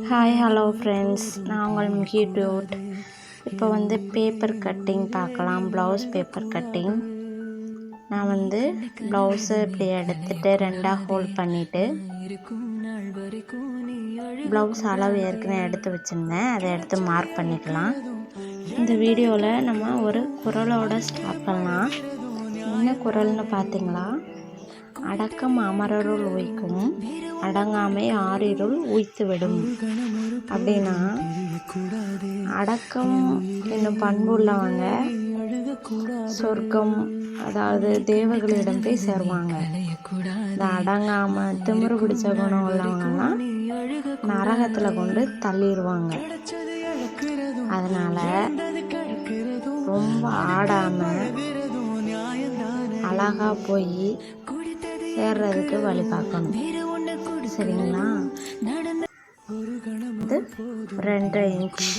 Hi hello friends, நான் உங்கள் Mukhi Dude. இப்போ பேப்பர் கட்டிங் பார்க்கலாம். Blouse paper cutting. நான் ப்ளவுஸை இப்படி எடுத்துகிட்டு ரெண்டாக ஹோல்ட் பண்ணிவிட்டு ப்ளவுஸ் அளவு ஏற்கனவே எடுத்து வச்சுருந்தேன், அதை எடுத்து மார்க் பண்ணிக்கலாம். இந்த வீடியோவில் நம்ம ஒரு குறளோட ஸ்டார்ட் பண்ணலாம். என்ன குறள்னு பார்த்தீங்களா? அடக்கம் அமரருள் உய்க்கும், அடங்காமை ஆறிருள் உய்த்துவிடும். அப்படின்னா அடக்கம் என்னும் பண்பு உள்ளவங்க சொர்க்கம், அதாவது தேவர்களிடம் போய் சேருவாங்க. இந்த அடங்காம திமிரு பிடிச்ச குணம் உள்ளவங்கலாம் நரகத்தில் கொண்டு தள்ளிடுவாங்க. அதனால் ரொம்ப ஆடாமல் அழகாக போய் சேர்றதுக்கு வழி பார்க்கணும். சரிங்களா? 2 இன்ச்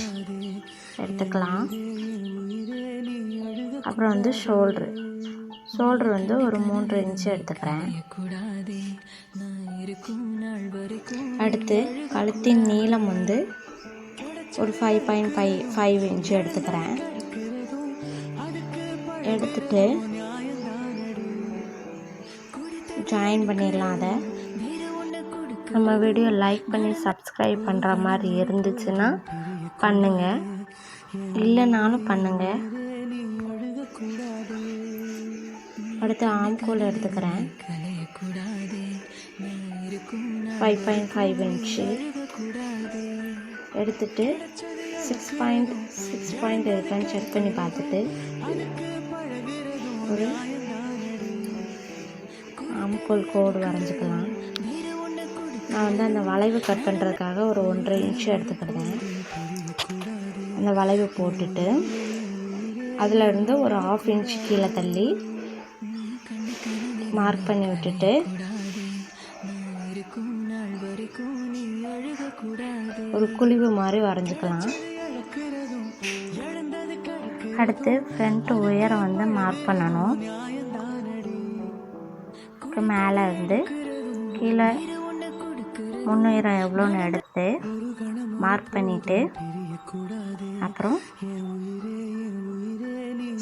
எடுத்துக்கலாம். அப்புறம் ஷோல்ட்ரு ஒரு 3 இன்ச்சு எடுத்துக்கிறேன். அடுத்து கழுத்தின் நீளம் ஒரு 5.5 இன்ச்சு எடுத்துக்கிறேன். எடுத்துட்டு ஜாயின் பண்ணிடலாம். அதை நம்ம வீடியோ லைக் பண்ணி சப்ஸ்கிரைப் பண்ணுற மாதிரி இருந்துச்சுன்னா பண்ணுங்கள், இல்லைனாலும் பண்ணுங்கள். அடுத்து ஆம்கோல் எடுத்துக்கிறேன். 5.5 இன்ச்சு எடுத்துட்டு 6 பாயிண்ட் இருக்கான்னு செக் பண்ணி பார்த்துட்டு ஒரு ஆம்கோல் கோடு வரைஞ்சிக்கலாம். நான் அந்த வளைவு கட் பண்ணுறதுக்காக ஒரு 1.5 இன்ச்சு எடுத்துக்கிட்டேன். அந்த வளைவு போட்டுட்டு அதிலிருந்து ஒரு 1/2 இன்ச்சு கீழே தள்ளி மார்க் பண்ணி விட்டுட்டு ஒரு குழிவு மாதிரி வரைஞ்சிக்கலாம். அடுத்து ஃப்ரண்ட் உயரம் மார்க் பண்ணணும். மேலே கீழே முன்னுயரம் எவ்வளோன்னு எடுத்து மார்க் பண்ணிவிட்டு அப்புறம்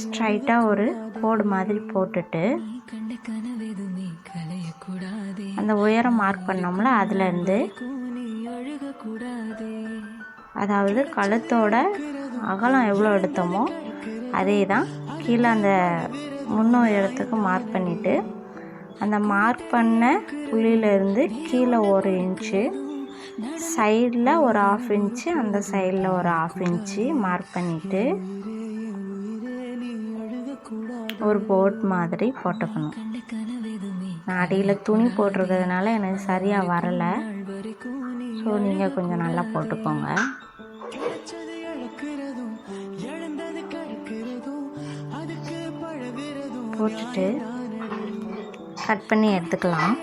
ஸ்ட்ரைட்டாக ஒரு கோடு மாதிரி போட்டுட்டு அந்த உயரம் மார்க் பண்ணோம்ல, அதுலேருந்து அதாவது கழுத்தோட அகலம் எவ்வளோ எடுத்தோமோ அதே தான் கீழே அந்த முன்னுயரத்துக்கு மார்க் பண்ணிவிட்டு அந்த மார்க் பண்ண புள்ளியிலேருந்து கீழே 1 இன்ச்சு, சைடில் ஒரு 1/2 இன்ச்சு, அந்த சைடில் ஒரு 1/2 இன்ச்சு மார்க் பண்ணிவிட்டு ஒரு போட் மாதிரி போட்டுக்கணும். நான் அடியில் துணி போட்டிருக்கிறதுனால எனக்கு சரியாக வரலை. ஸோ நீங்கள் கொஞ்சம் நல்லா போட்டுக்கோங்க. போட்டுட்டு கட் பண்ணி எடுத்துக்கலாம்.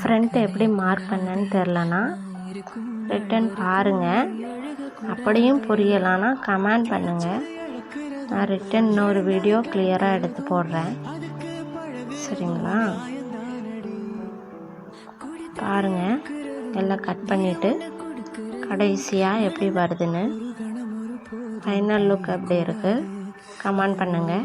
ஃப்ரண்ட் எப்படி மார்க் பண்ணேன்னு தெரிலனா ரிட்டன் பாருங்கள். அப்படியும் புரியலான்னா கமெண்ட் பண்ணுங்கள். நான் ரிட்டன் இன்னொரு வீடியோ கிளியராக எடுத்து போடுறேன். சரிங்களா? பாருங்கள், எல்லாம் கட் பண்ணிவிட்டு கடைசியாக எப்படி வருதுன்னு ஃபைனல் லுக் எப்படி இருக்குது கமெண்ட் பண்ணுங்கள்.